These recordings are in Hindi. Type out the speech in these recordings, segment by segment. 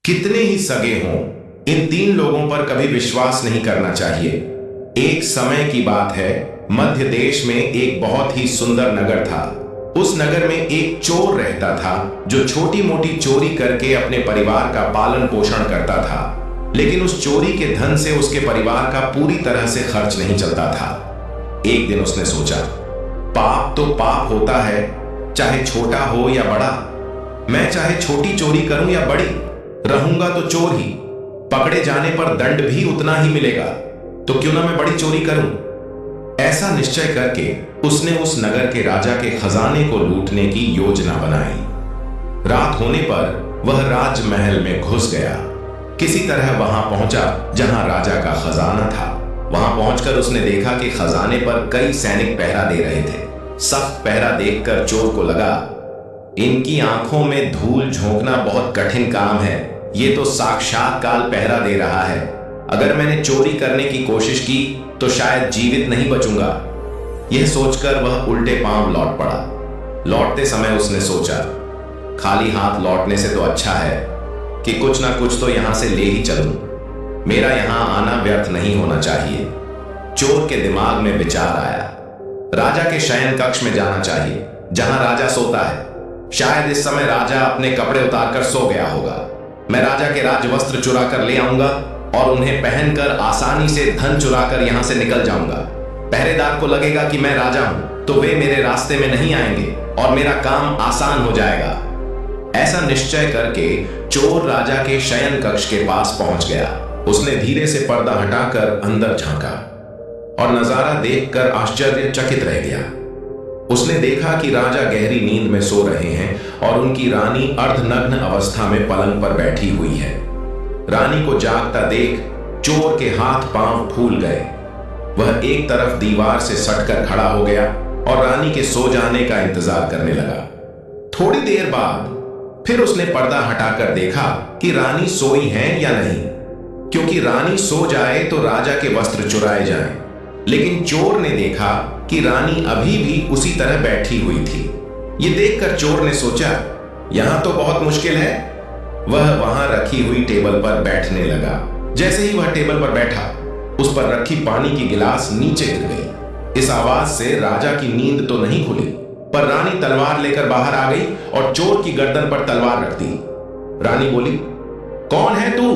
कितने ही सगे हों, इन तीन लोगों पर कभी विश्वास नहीं करना चाहिए। एक समय की बात है, मध्य देश में एक बहुत ही सुंदर नगर था। उस नगर में एक चोर रहता था जो छोटी मोटी चोरी करके अपने परिवार का पालन पोषण करता था, लेकिन उस चोरी के धन से उसके परिवार का पूरी तरह से खर्च नहीं चलता था। एक दिन उसने सोचा, पाप तो पाप होता है, चाहे छोटा हो या बड़ा। मैं चाहे छोटी चोरी करूं या बड़ी, रहूंगा तो चोर ही। पकड़े जाने पर दंड भी उतना ही मिलेगा, तो क्यों ना मैं बड़ी चोरी करूं। ऐसा निश्चय करके उसने उस नगर के राजा के खजाने को लूटने की योजना बनाई। रात होने पर वह राजमहल में घुस गया। किसी तरह वहां पहुंचा जहां राजा का खजाना था। वहां पहुंचकर उसने देखा कि खजाने पर कई सैनिक पहरा दे रहे थे। सख्त पहरा देखकर चोर को लगा, इनकी आंखों में धूल झोंकना बहुत कठिन काम है। ये तो साक्षात काल पहरा दे रहा है। अगर मैंने चोरी करने की कोशिश की तो शायद जीवित नहीं बचूंगा। यह सोचकर वह उल्टे पांव लौट पड़ा। लौटते समय उसने सोचा, खाली हाथ लौटने से तो अच्छा है कि कुछ ना कुछ तो यहां से ले ही चलूं। मेरा यहां आना व्यर्थ नहीं होना चाहिए। चोर के दिमाग में विचार आया, राजा के शयन कक्ष में जाना चाहिए जहां राजा सोता है। शायद इस समय राजा अपने कपड़े उतारकर सो गया होगा। मैं राजा के राजवस्त्र चुरा कर ले आऊंगा और उन्हें पहनकर आसानी से धन चुराकर यहां से निकल जाऊंगा। पहरेदार को लगेगा कि मैं राजा हूं, तो वे मेरे रास्ते में नहीं आएंगे और मेरा काम आसान हो जाएगा। ऐसा निश्चय करके चोर राजा के शयन कक्ष के पास पहुंच गया। उसने धीरे से पर्दा हटाकर अंदर झांका और नजारा देखकर आश्चर्यचकित रह गया। उसने देखा कि राजा गहरी नींद में सो रहे हैं और उनकी रानी अर्धनग्न अवस्था में पलंग पर बैठी हुई है। रानी को जागता देख चोर के हाथ पांव फूल गए। वह एक तरफ दीवार से सटकर खड़ा हो गया और रानी के सो जाने का इंतजार करने लगा। थोड़ी देर बाद फिर उसने पर्दा हटाकर देखा कि रानी सोई है या नहीं, क्योंकि रानी सो जाए तो राजा के वस्त्र चुराए जाएं। लेकिन चोर ने देखा कि रानी अभी भी उसी तरह बैठी हुई थी। यह देखकर चोर ने सोचा, यहां तो बहुत मुश्किल है। वह वहां रखी हुई टेबल पर बैठने लगा। जैसे ही वह टेबल पर बैठा, उस पर रखी पानी की गिलास नीचे गिर गई। इस आवाज से राजा की नींद तो नहीं खुली, पर रानी तलवार लेकर बाहर आ गई और चोर की गर्दन पर तलवार रख दी। रानी बोली, कौन है तू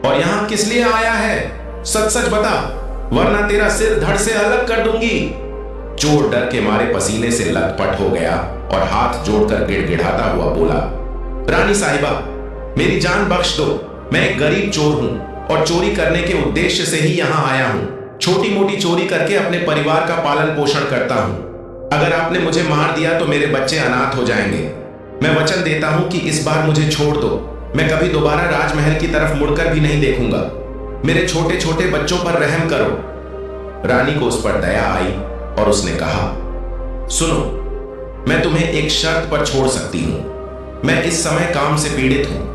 और यहां किस लिए आया है? सच सच बता, वरना तेरा सिर धड़ से अलग कर दूंगी। चोर डर के मारे पसीने से लथपथ हो गया और हाथ जोड़कर गिड़गिड़ाता हुआ बोला, रानी साहिबा, मेरी जान बख्श दो। मैं एक गरीब चोर हूं और चोरी करने के उद्देश्य से ही यहां आया हूं। छोटी मोटी चोरी करके अपने परिवार का पालन पोषण करता हूं। अगर आपने मुझे मार दिया तो मेरे बच्चे अनाथ हो जाएंगे। मैं वचन देता हूं कि इस बार मुझे छोड़ दो। मैं कभी दोबारा राजमहल की तरफ मुड़कर भी नहीं देखूंगा। मेरे छोटे छोटे बच्चों पर रहम करो। रानी को उस पर दया आई और उसने कहा, सुनो, मैं तुम्हें एक शर्त पर छोड़ सकती हूं। मैं इस समय काम से पीड़ित हूं।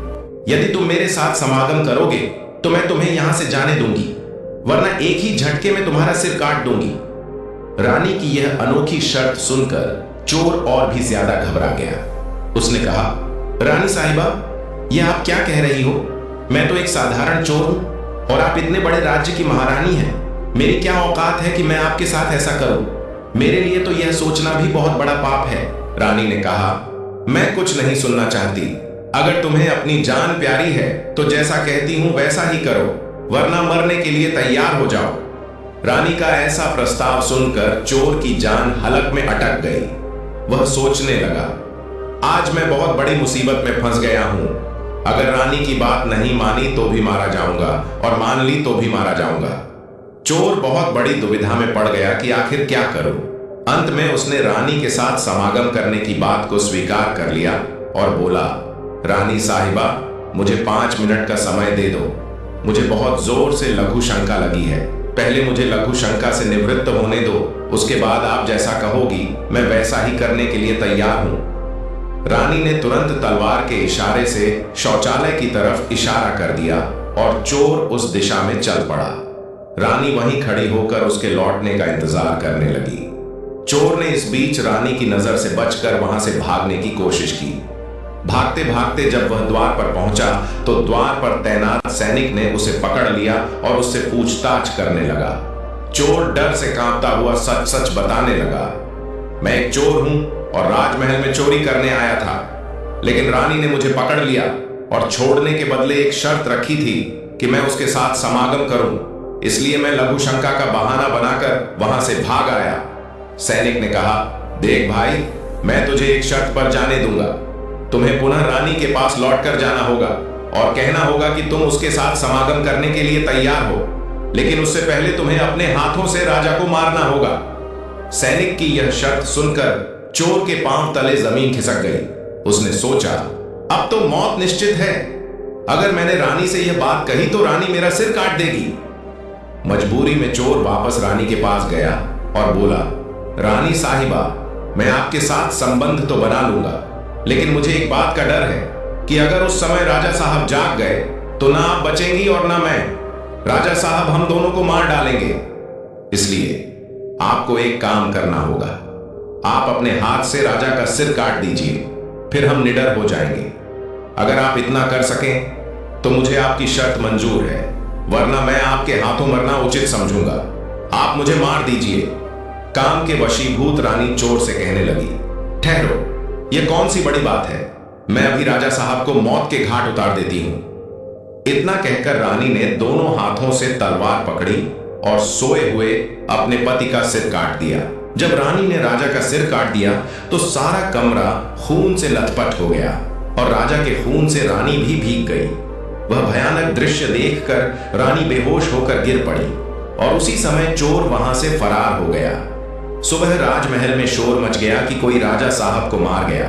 यदि तुम मेरे साथ समागम करोगे तो मैं तुम्हें यहां से जाने दूंगी, वरना एक ही झटके में तुम्हारा सिर काट दूंगी। रानी की यह अनोखी शर्त सुनकर चोर और भी ज्यादा घबरा गया। उसने कहा, रानी साहिबा, यह आप क्या कह रही हो? मैं तो एक साधारण चोर हूं और आप इतने बड़े राज्य की महारानी हैं। मेरी क्या औकात है कि मैं आपके साथ ऐसा करूं? मेरे लिए तो यह सोचना भी बहुत बड़ा पाप है। रानी ने कहा, मैं कुछ नहीं सुनना चाहती। अगर तुम्हें अपनी जान प्यारी है तो जैसा कहती हूं वैसा ही करो, वरना मरने के लिए तैयार हो जाओ। रानी का ऐसा प्रस्ताव सुनकर चोर की जान हलक में अटक गई। वह सोचने लगा, आज मैं बहुत बड़ी मुसीबत में फंस गया हूं। अगर रानी की बात नहीं मानी तो भी मारा जाऊंगा और मान ली तो भी मारा जाऊंगा। चोर बहुत बड़ी दुविधा में पड़ गया कि आखिर क्या करूं। अंत में उसने रानी के साथ समागम करने की बात को स्वीकार कर लिया और बोला, रानी साहिबा, मुझे 5 मिनट का समय दे दो। मुझे बहुत जोर से लघु शंका लगी है। पहले मुझे लघु शंका से निवृत्त होने दो, उसके बाद आप जैसा कहोगी मैं वैसा ही करने के लिए तैयार हूं। रानी ने तुरंत तलवार के इशारे से शौचालय की तरफ इशारा कर दिया और चोर उस दिशा में चल पड़ा। रानी वहीं खड़ी होकर उसके लौटने का इंतजार करने लगी। चोर ने इस बीच रानी की नजर से बचकर वहां से भागने की कोशिश की, भागते भागते जब वह द्वार पर पहुंचा तो द्वार पर तैनात सैनिक ने उसे पकड़ लिया और उससे पूछताछ करने लगा। चोर डर से कांपता हुआ सच सच बताने लगा, मैं एक चोर हूं और राजमहल में चोरी करने आया था, लेकिन रानी ने मुझे पकड़ लिया और छोड़ने के बदले एक शर्त रखी थी कि मैं उसके साथ समागम करूं, इसलिए मैं लघु शंका का बहाना बनाकर वहां से भाग आया। सैनिक ने कहा, देख भाई, मैं तुझे एक शर्त पर जाने दूंगा। तुम्हें पुनः रानी के पास लौटकर जाना होगा और कहना होगा कि तुम उसके साथ समागम करने के लिए तैयार हो, लेकिन उससे पहले तुम्हें अपने हाथों से राजा को मारना होगा। सैनिक की यह शर्त सुनकर चोर के पांव तले जमीन खिसक गई। उसने सोचा, अब तो मौत निश्चित है। अगर मैंने रानी से यह बात कही तो रानी मेरा सिर काट देगी। मजबूरी में चोर वापस रानी के पास गया और बोला, रानी साहिबा, मैं आपके साथ संबंध तो बना लूंगा, लेकिन मुझे एक बात का डर है कि अगर उस समय राजा साहब जाग गए तो ना आप बचेंगी और ना मैं। राजा साहब हम दोनों को मार डालेंगे। इसलिए आपको एक काम करना होगा, आप अपने हाथ से राजा का सिर काट दीजिए, फिर हम निडर हो जाएंगे। अगर आप इतना कर सकें तो मुझे आपकी शर्त मंजूर है, वरना मैं आपके हाथों मरना उचित समझूंगा। आप मुझे मार दीजिए। काम के वशीभूत रानी चोर से कहने लगी, ठहरो, यह कौन सी बड़ी बात है, मैं अभी राजा साहब को मौत के घाट उतार देती हूं। इतना कहकर रानी ने दोनों हाथों से तलवार पकड़ी और सोए हुए अपने पति का सिर काट दिया। जब रानी ने राजा का सिर काट दिया तो सारा कमरा खून से लथपथ हो गया और राजा के खून से रानी भी भीग गई। वह भयानक दृश्य देखकर रानी बेहोश होकर गिर पड़ी और उसी समय चोर वहां से फरार हो गया। सुबह राजमहल में शोर मच गया कि कोई राजा साहब को मार गया,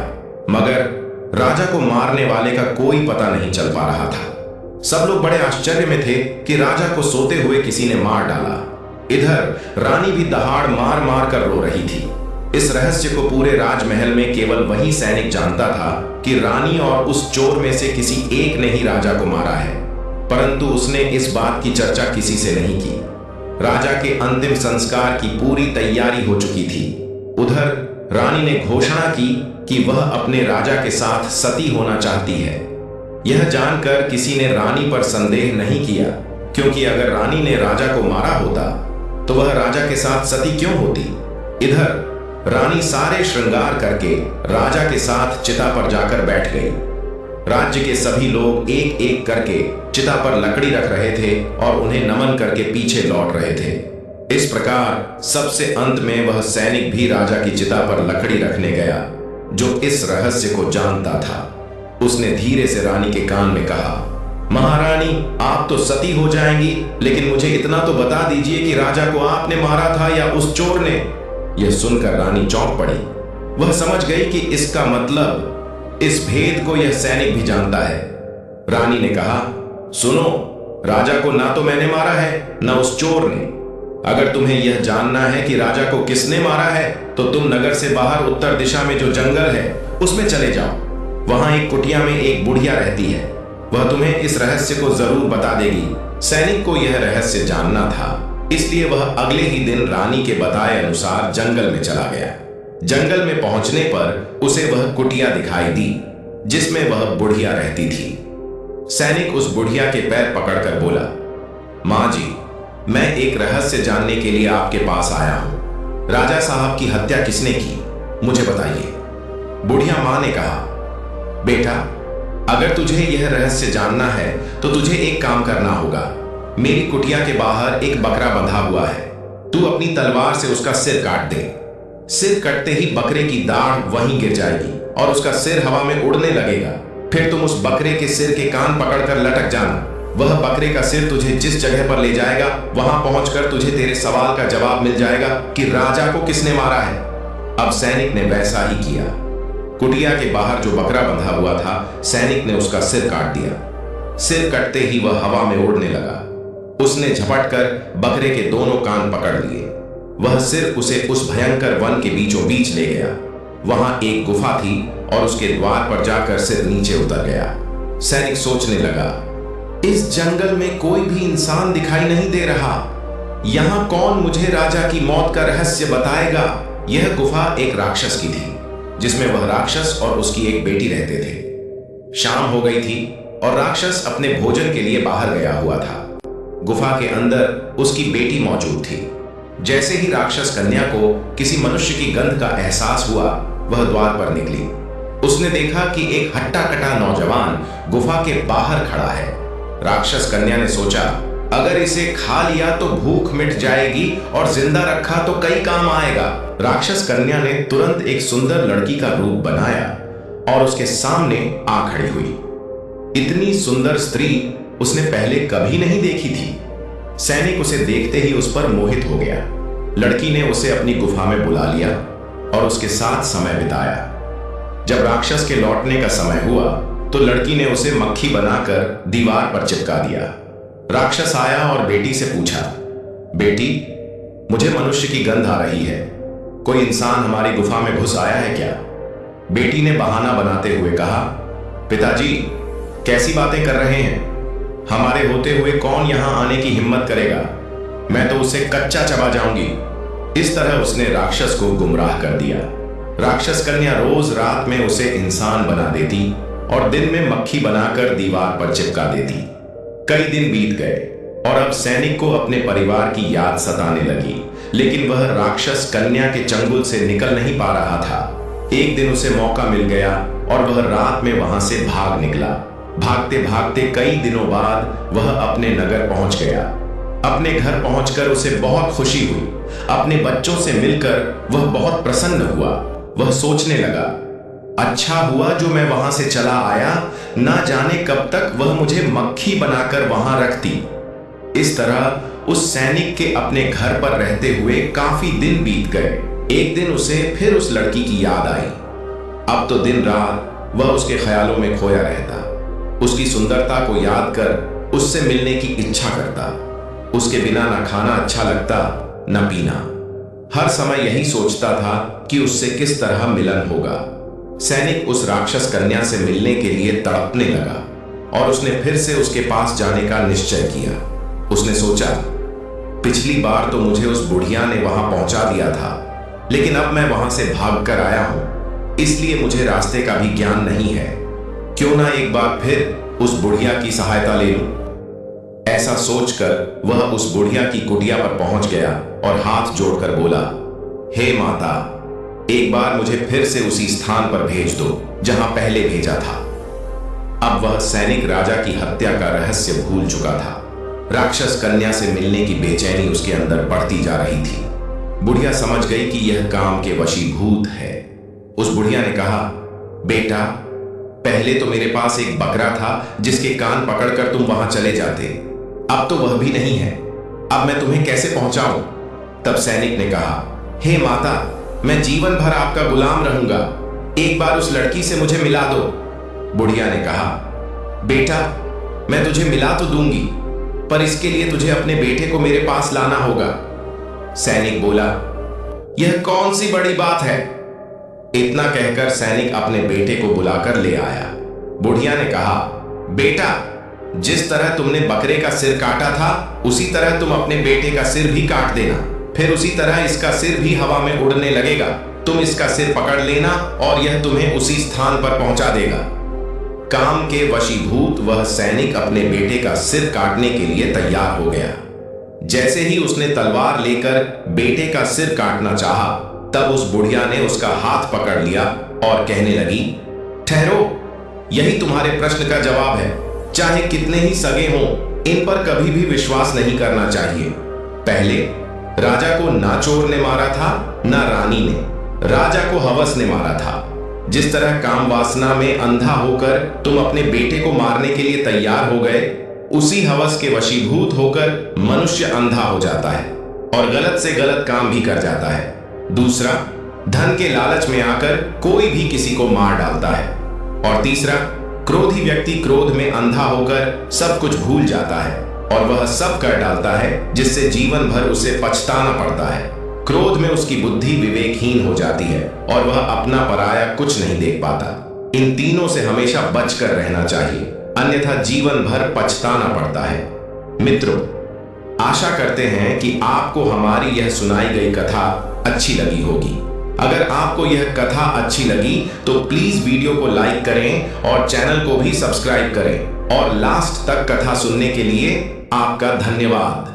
मगर राजा को मारने वाले का कोई पता नहीं चल पा रहा था। सब लोग बड़े आश्चर्य में थे कि राजा को सोते हुए किसी ने मार डाला। इधर रानी भी दहाड़ मार मार कर रो रही थी। इस रहस्य को पूरे राजमहल में केवल वही सैनिक जानता था कि रानी और उस चोर में से किसी एक ने ही राजा को मारा है, परंतु उसने इस बात की चर्चा किसी से नहीं की। राजा के अंतिम संस्कार की पूरी तैयारी हो चुकी थी। उधर रानी ने घोषणा की कि वह अपने राजा के साथ सती होना चाहती है। यह जानकर किसी ने रानी पर संदेह नहीं किया, क्योंकि अगर रानी ने राजा को मारा होता तो वह राजा के साथ सती क्यों होती। इधर रानी सारे श्रृंगार करके राजा के साथ चिता पर जाकर बैठ गई। राज्य के सभी लोग एक एक करके चिता पर लकड़ी रख रहे थे और उन्हें नमन करके पीछे लौट रहे थे। इस प्रकार सबसे अंत में वह सैनिक भी राजा की चिता पर लकड़ी रखने गया जो इस रहस्य को जानता था। उसने धीरे से रानी के कान में कहा, महारानी, आप तो सती हो जाएंगी, लेकिन मुझे इतना तो बता दीजिए कि राजा को आपने मारा था या उस चोर ने। यह सुनकर रानी चौंक पड़ी। वह समझ गई कि इसका मतलब इस भेद को यह सैनिक भी जानता है। रानी ने कहा, सुनो, राजा को ना तो मैंने मारा है न उस चोर ने। अगर तुम्हें यह जानना है कि राजा को किसने मारा है तो तुम नगर से बाहर उत्तर दिशा में जो जंगल है उसमें चले जाओ। वहां एक कुटिया में एक बुढ़िया रहती है, वह तुम्हें इस रहस्य को जरूर बता देगी। सैनिक को यह रहस्य जानना था, इसलिए वह अगले ही दिन रानी के बताए अनुसार जंगल में चला गया। जंगल में पहुंचने पर उसे वह कुटिया दिखाई दी जिसमें वह बुढ़िया रहती थी। सैनिक उस बुढ़िया के पैर पकड़कर बोला, मां जी, मैं एक रहस्य जानने के लिए आपके पास आया हूं। राजा साहब की हत्या किसने की, मुझे बताइए। बुढ़िया मां ने कहा, बेटा, अगर तुझे यह रहस्य जानना है तो तुझे एक काम करना होगा। मेरी कुटिया के बाहर एक बकरा बंधा हुआ है, तू अपनी तलवार से उसका सिर काट दे। सिर कटते ही बकरे की दाढ़ वहीं गिर जाएगी और उसका सिर हवा में उड़ने लगेगा। फिर तुम उस बकरे के सिर के कान पकड़कर लटक जाना। वह बकरे का सिर तुझे जिस जगह पर ले जाएगा वहां पहुंचकर तुझे तेरे सवाल का जवाब मिल जाएगा कि राजा को किसने मारा है। अब सैनिक ने वैसा ही किया। कुटिया के बाहर जो बकरा बंधा हुआ था, सैनिक ने उसका सिर काट दिया। सिर कटते ही वह हवा में उड़ने लगा। उसने झपट कर बकरे के दोनों कान पकड़ लिए। वह सिर उसे उस भयंकर वन के बीचों बीच ले गया। वहां एक गुफा थी और उसके द्वार पर जाकर सिर नीचे उतर गया। सैनिक सोचने लगा, इस जंगल में कोई भी इंसान दिखाई नहीं दे रहा। यहां कौन मुझे राजा की मौत का रहस्य बताएगा। यह गुफा एक राक्षस की थी जिसमें वह राक्षस और उसकी एक बेटी रहते थे। शाम हो गई थी और राक्षस अपने भोजन के लिए बाहर गया हुआ था। गुफा के अंदर उसकी बेटी मौजूद थी। जैसे ही राक्षस कन्या को किसी मनुष्य की गंध का एहसास हुआ, वह द्वार पर निकली। उसने देखा कि एक हट्टा कटा नौजवान गुफा के बाहर खड़ा है। राक्षस कन्या ने सोचा, अगर इसे खा लिया तो भूख मिट जाएगी और जिंदा रखा तो कई काम आएगा। राक्षस कन्या ने तुरंत एक सुंदर लड़की का रूप बनाया और उसके सामने आ खड़ी हुई। इतनी सुंदर स्त्री उसने पहले कभी नहीं देखी थी। सैनिक उसे देखते ही उस पर मोहित हो गया। लड़की ने उसे अपनी गुफा में बुला लिया और उसके साथ समय बिताया। जब राक्षस के लौटने का समय हुआ तो लड़की ने उसे मक्खी बनाकर दीवार पर चिपका दिया। राक्षस आया और बेटी से पूछा, बेटी, मुझे मनुष्य की गंध आ रही है, कोई इंसान हमारी गुफा में घुस आया है क्या? बेटी ने बहाना बनाते हुए कहा, पिताजी, कैसी बातें कर रहे हैं? हमारे होते हुए कौन यहां आने की हिम्मत करेगा? मैं तो उसे कच्चा चबा जाऊंगी। इस तरह उसने राक्षस को गुमराह कर दिया। राक्षस कन्या रोज रात में उसे इंसान बना देती और दिन में मक्खी बनाकर दीवार पर चिपका देती। कई दिन बीत गए और अब सैनिक को अपने परिवार की याद सताने लगी, लेकिन वह राक्षस कन्या के चंगुल से निकल नहीं पा रहा था। एक दिन उसे मौका मिल गया और वह रात में वहां से भाग निकला। भागते भागते कई दिनों बाद वह अपने नगर पहुंच गया। अपने घर पहुंचकर उसे बहुत खुशी हुई। अपने बच्चों से मिलकर वह बहुत प्रसन्न हुआ। वह सोचने लगा, अच्छा हुआ जो मैं वहां से चला आया, ना जाने कब तक वह मुझे मक्खी बनाकर वहां रखती। इस तरह उस सैनिक के अपने घर पर रहते हुए काफी दिन बीत गए। एक दिन उसे फिर उस लड़की की याद आई। अब तो दिन रात वह उसके ख्यालों में खोया रहता। उसकी सुंदरता को याद कर उससे मिलने की इच्छा करता। उसके बिना ना खाना अच्छा लगता, न पीना। हर समय यही सोचता था कि उससे किस तरह मिलन होगा। सैनिक उस राक्षस कन्या से मिलने के लिए तड़पने लगा और उसने फिर से उसके पास जाने का निश्चय किया। उसने सोचा, पिछली बार तो मुझे उस बुढ़िया ने वहां पहुंचा दिया था, लेकिन अब मैं वहां से भागकर आया हूं, इसलिए मुझे रास्ते का भी ज्ञान नहीं है। क्यों ना एक बार फिर उस बुढ़िया की सहायता ले लूं। ऐसा सोचकर वह उस बुढ़िया की कुटिया पर पहुंच गया और हाथ जोड़कर बोला, हे माता, एक बार मुझे फिर से उसी स्थान पर भेज दो जहां पहले भेजा था। अब वह सैनिक राजा की हत्या का रहस्य भूल चुका था। राक्षस कन्या से मिलने की बेचैनी उसके अंदर बढ़ती जा रही थी। बुढ़िया समझ गई कि यह काम के वशीभूत है। उस बुढ़िया ने कहा, बेटा, पहले तो मेरे पास एक बकरा था जिसके कान पकड़कर तुम वहां चले जाते, अब तो वह भी नहीं है। अब मैं तुम्हें कैसे पहुंचाऊं? तब सैनिक ने कहा, हे माता, मैं जीवन भर आपका गुलाम रहूंगा, एक बार उस लड़की से मुझे मिला दो। बुढ़िया ने कहा, बेटा, मैं तुझे मिला तो दूंगी, पर इसके लिए तुझे अपने बेटे को मेरे पास लाना होगा। सैनिक बोला, यह कौन सी बड़ी बात है? इतना कहकर सैनिक अपने बेटे को बुलाकर ले आया। बुढ़िया ने कहा, बेटा, जिस तरह तुमने बकरे का सिर काटा था, उसी तरह तुम अपने बेटे का सिर भी काट देना, फिर उसी तरह इसका सिर भी हवा में उड़ने लगेगा। तुम इसका सिर पकड़ लेना और यह तुम्हें उसी स्थान पर पहुंचा देगा। काम के वशीभूत वह सैनिक अपने बेटे का सिर काटने के लिए तैयार हो गया। जैसे ही उसने तलवार लेकर बेटे का सिर काटना चाहा, तब उस बुढ़िया ने उसका हाथ पकड़ लिया और कहने लगी, ठहरो, यही तुम्हारे प्रश्न का जवाब है। चाहे कितने ही सगे हों, इन पर कभी भी विश्वास नहीं करना चाहिए। पहले राजा को ना चोर ने मारा था, ना रानी ने। राजा को हवस ने मारा था। जिस तरह काम वासना में अंधा होकर तुम अपने बेटे को मारने के लिए तैयार हो गए, उसी हवस के वशीभूत होकर मनुष्य अंधा हो जाता है और गलत से गलत काम भी कर जाता है। दूसरा, धन के लालच में आकर कोई भी किसी को मार डालता है। और तीसरा, क्रोधी व्यक्ति क्रोध में अंधा होकर सब कुछ भूल जाता है और वह सब कर डालता है जिससे जीवन भर उसे पछताना पड़ता है। क्रोध में उसकी बुद्धि विवेकहीन हो जाती है और वह अपना पराया कुछ नहीं देख पाता। इन तीनों से हमेशा बचकर रहना चाहिए, अन्यथा जीवन भर पछताना पड़ता है। मित्रों, आशा करते हैं कि आपको हमारी यह सुनाई गई कथा अच्छी लगी होगी। अगर आपको यह कथा अच्छी लगी तो प्लीज वीडियो को लाइक करें और चैनल को भी सब्सक्राइब करें और लास्ट तक कथा सुनने के लिए आपका धन्यवाद।